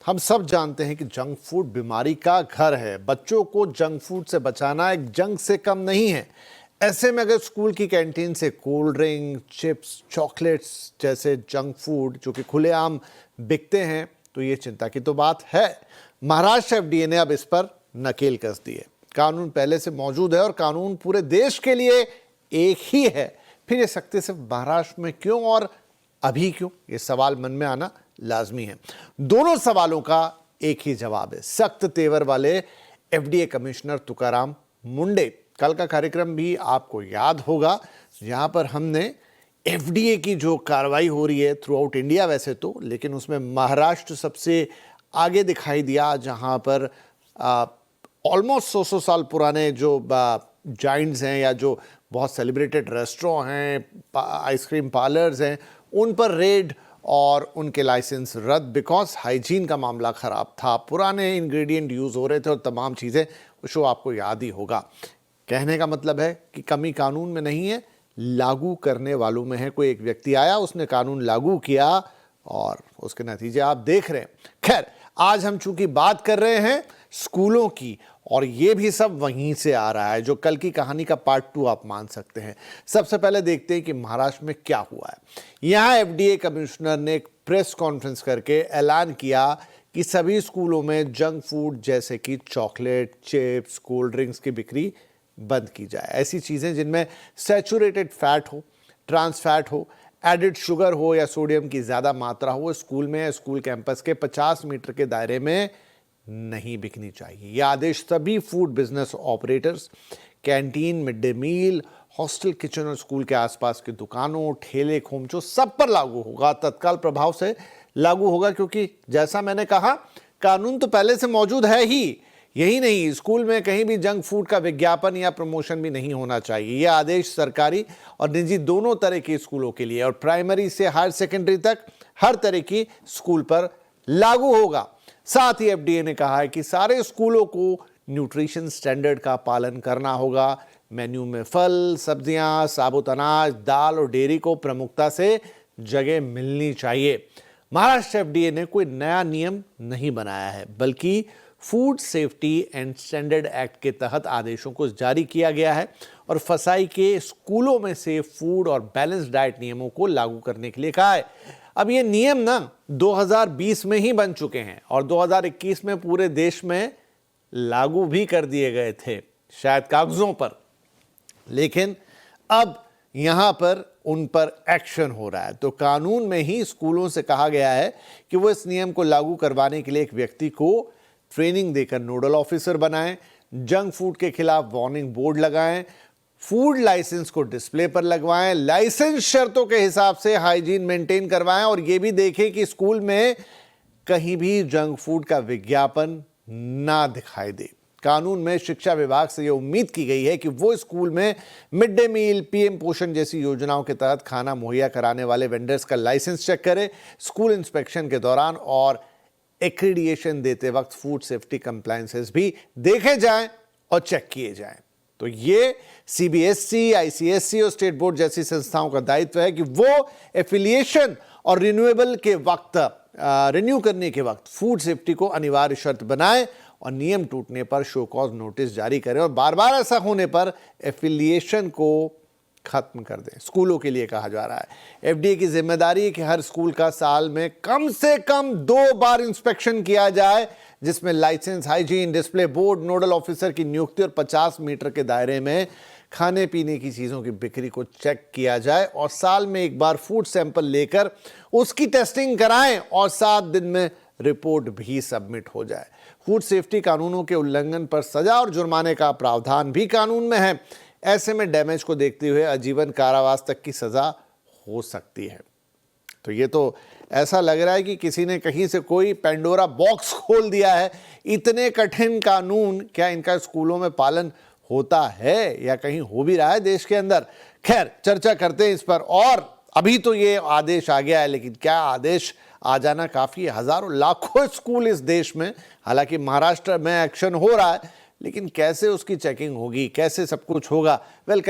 हम सब जानते हैं कि जंक फूड बीमारी का घर है। बच्चों को जंक फूड से बचाना एक जंग से कम नहीं है। ऐसे में अगर स्कूल की कैंटीन से कोल्ड ड्रिंक, चिप्स, चॉकलेट्स जैसे जंक फूड जो कि खुलेआम बिकते हैं तो ये चिंता की तो बात है। महाराष्ट्र एफडीए ने अब इस पर नकेल कस दी है। कानून पहले से मौजूद है और कानून पूरे देश के लिए एक ही है। फिर ये सख्ती सिर्फ महाराष्ट्र में क्यों और अभी क्यों, ये सवाल मन में आना लाजमी है। दोनों सवालों का एक ही जवाब है, सख्त तेवर वाले एफडीए कमिश्नर तुकाराम मुंडे। कल का कार्यक्रम भी आपको याद होगा, जहां पर हमने एफडीए की जो कार्रवाई हो रही है थ्रू आउट इंडिया वैसे तो, लेकिन उसमें महाराष्ट्र सबसे आगे दिखाई दिया, जहां पर ऑलमोस्ट 100 साल पुराने जो जाइंट्स हैं या जो बहुत सेलिब्रेटेड रेस्टोरेंट हैं, आइसक्रीम पार्लर्स हैं, उन पर रेड और उनके लाइसेंस रद्द, बिकॉज हाइजीन का मामला ख़राब था, पुराने इंग्रेडिएंट यूज़ हो रहे थे और तमाम चीज़ें। शो आपको याद ही होगा। कहने का मतलब है कि कमी कानून में नहीं है, लागू करने वालों में है। कोई एक व्यक्ति आया, उसने कानून लागू किया और उसके नतीजे आप देख रहे हैं। खैर, आज हम चूंकि बात कर रहे हैं स्कूलों की, और ये भी सब वहीं से आ रहा है, जो कल की कहानी का पार्ट 2 आप मान सकते हैं। सबसे पहले देखते हैं कि महाराष्ट्र में क्या हुआ है। यहां एफडीए कमिश्नर ने एक प्रेस कॉन्फ्रेंस करके ऐलान किया कि सभी स्कूलों में जंक फूड जैसे कि चॉकलेट, चिप्स, कोल्ड ड्रिंक्स की बिक्री बंद की जाए। ऐसी चीजें जिनमें सैचुरेटेड फैट हो, ट्रांस फैट हो, एडिड शुगर हो या सोडियम की ज्यादा मात्रा हो, स्कूल में, स्कूल कैंपस के 50 मीटर के दायरे में नहीं बिकनी चाहिए। यह आदेश सभी food business operators, canteen, mid day meal, hostel, kitchen और स्कूल के आसपास की दुकानों, ठेले, खोमचों सब पर लागू होगा। तत्काल प्रभाव से लागू होगा, क्योंकि जैसा मैंने कहा, कानून तो पहले से मौजूद है ही। यही नहीं, स्कूल में कहीं भी जंक फूड का विज्ञापन या प्रमोशन भी नहीं होना चाहिए। यह आदेश सरकारी और निजी दोनों तरह के स्कूलों के लिए और प्राइमरी से हायर सेकेंडरी तक हर तरह की स्कूल पर लागू होगा। साथ ही एफडीए ने कहा है कि सारे स्कूलों को न्यूट्रिशन स्टैंडर्ड का पालन करना होगा। मेन्यू में फल, सब्जियां, साबुत अनाज, दाल और डेयरी को प्रमुखता से जगह मिलनी चाहिए। महाराष्ट्र एफडीए ने कोई नया नियम नहीं बनाया है, बल्कि food safety and standard act के तहत आदेशों को जारी किया गया है और फसाई के स्कूलों में से फूड और बैलेंस डाइट नियमों को लागू करने के लिए कहा है। अब ये नियम ना 2020 में ही बन चुके हैं और 2021 में पूरे देश में लागू भी कर दिए गए थे, शायद कागजों पर, लेकिन अब यहां पर उन पर एक्शन हो रहा है। तो कानून में ही स्कूलों से कहा गया है कि वो इस नियम को लागू करवाने के लिए एक व्यक्ति को ट्रेनिंग देकर नोडल ऑफिसर बनाएं, जंक फूड के खिलाफ वार्निंग बोर्ड लगाएं, फूड लाइसेंस को डिस्प्ले पर लगवाएं, लाइसेंस शर्तों के हिसाब से हाइजीन मेंटेन करवाएं और यह भी देखें कि स्कूल में कहीं भी जंक फूड का विज्ञापन ना दिखाई दे। कानून में शिक्षा विभाग से यह उम्मीद की गई है कि वो स्कूल में मिड डे मील, पीएम पोषण जैसी योजनाओं के तहत खाना मुहैया कराने वाले वेंडर्स का लाइसेंस चेक करे, स्कूल इंस्पेक्शन के दौरान और एक्रीडिएशन देते वक्त फूड सेफ्टी कंप्लायंसेस भी देखे जाएं और चेक किए जाएं। तो ये सीबीएसई, आईसीएसई और स्टेट बोर्ड जैसी संस्थाओं का दायित्व है कि वो एफिलिएशन और रिन्यूएबल के वक्त, रिन्यू करने के वक्त फूड सेफ्टी को अनिवार्य शर्त बनाएं और नियम टूटने पर शो कॉज नोटिस जारी करें और बार बार ऐसा होने पर एफिलिएशन को खत्म कर दें। स्कूलों के लिए कहा जा रहा है। एफडीए की जिम्मेदारी है कि हर स्कूल का साल में कम से कम 2 बार इंस्पेक्शन किया जाए, जिसमें licence, hygiene, display board, nodal officer की नियुक्ति और 50 मीटर के दायरे में खाने पीने की चीजों की बिक्री को चेक किया जाए और साल में एक बार फूड सैंपल लेकर उसकी टेस्टिंग कराएं और 7 दिन में रिपोर्ट भी सबमिट हो जाए। फूड सेफ्टी कानूनों के उल्लंघन पर सजा और जुर्माने का प्रावधान भी कानून में है। ऐसे में डैमेज को देखते हुए आजीवन कारावास तक की सजा हो सकती है। तो ये तो ऐसा लग रहा है कि किसी ने कहीं से कोई पेंडोरा बॉक्स खोल दिया है। इतने कठिन कानून, क्या इनका स्कूलों में पालन होता है या कहीं हो भी रहा है देश के अंदर? खैर, चर्चा करते हैं इस पर। और अभी तो ये आदेश आ गया है, लेकिन क्या आदेश आ जाना काफी है? हजारों लाखों स्कूल इस देश में, हालांकि महाराष्ट्र में एक्शन हो रहा है, लेकिन कैसे उसकी चेकिंग होगी, कैसे सब कुछ होगा? वेल